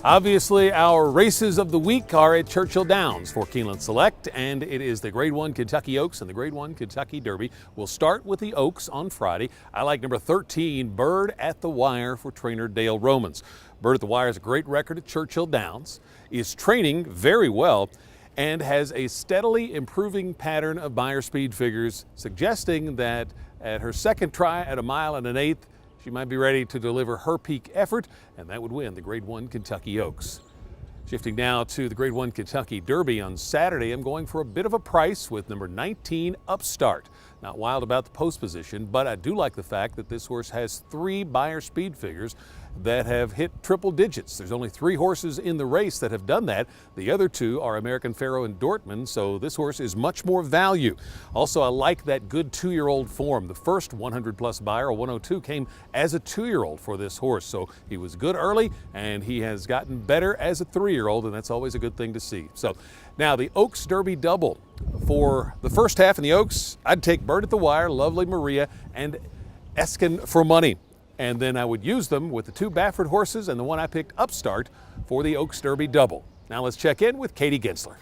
Obviously, our races of the week are at Churchill Downs for Keeneland Select, and it is the Grade 1 Kentucky Oaks and the Grade 1 Kentucky Derby. We'll start with the Oaks on Friday. I like number 13, Bird at the Wire for trainer Dale Romans. Bird at the Wire has a great record at Churchill Downs, is training very well, and has a steadily improving pattern of Beyer speed figures, suggesting that at her second try at 1 1/8 miles, she might be ready to deliver her peak effort, and that would win the Grade 1 Kentucky Oaks. Shifting now to the Grade 1 Kentucky Derby on Saturday, I'm going for a bit of a price with number 19, Upstart. Not wild about the post position, but I do like the fact that this horse has 3 Beyer speed figures that have hit triple digits. There's only 3 horses in the race that have done that. The other 2 are American Pharoah and Dortmund, so this horse is much more value. Also, I like that good 2-year-old form. The first 100-plus Beyer, 102, came as a 2-year-old for this horse, so he was good early, and he has gotten better as a 3-year-old, and that's always a good thing to see. So now the Oaks Derby double. For the first half in the Oaks, I'd take Bird at the Wire, Lovely Maria, and Eskin for money. And then I would use them with the 2 Baffert horses and the one I picked, Upstart, for the Oaks Derby double. Now let's check in with Katie Gensler.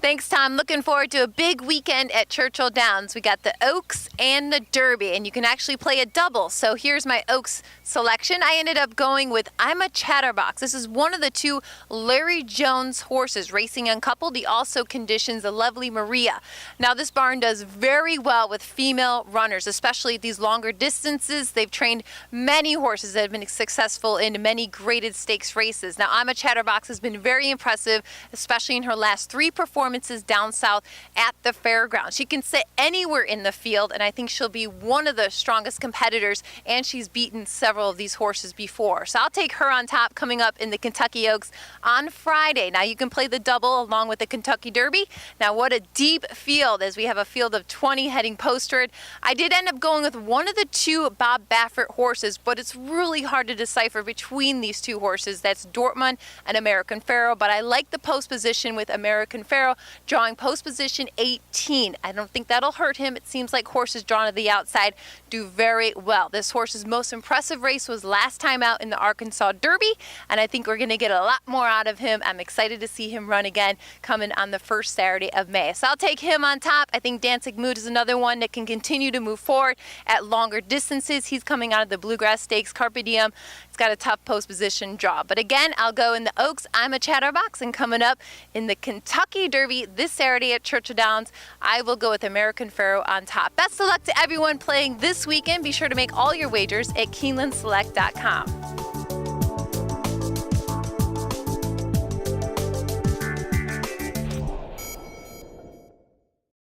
Thanks, Tom. Looking forward to a big weekend at Churchill Downs. We got the Oaks and the Derby, and you can actually play a double. So here's my Oaks selection. I ended up going with I'm a Chatterbox. This is one of the 2 Larry Jones horses racing uncoupled. He also conditions the Lovely Maria. Now, this barn does very well with female runners, especially at these longer distances. They've trained many horses that have been successful in many graded stakes races. Now, I'm a Chatterbox has been very impressive, especially in her last 3 performances down south at the fairgrounds. She can sit anywhere in the field, and I think she'll be one of the strongest competitors, and she's beaten several of these horses before. So I'll take her on top coming up in the Kentucky Oaks on Friday. Now you can play the double along with the Kentucky Derby. Now what a deep field, as we have a field of 20 heading postward. I did end up going with one of the 2 Bob Baffert horses, but it's really hard to decipher between these 2 horses. That's Dortmund and American Pharoah, but I like the post position with American Pharoah drawing post position 18. I don't think that'll hurt him. It seems like horses drawn to the outside do very well. This horse's most impressive race was last time out in the Arkansas Derby, and I think we're going to get a lot more out of him. I'm excited to see him run again coming on the first Saturday of May. So I'll take him on top. I think Danzig Mood is another one that can continue to move forward at longer distances. He's coming out of the Bluegrass Stakes, Carpe Diem. It's got a tough post position draw. But again, I'll go in the Oaks. I'm a Chatterbox, and coming up in the Kentucky Derby this Saturday at Churchill Downs, I will go with American Pharoah on top. Best of luck to everyone playing this weekend. Be sure to make all your wagers at KeenelandSelect.com.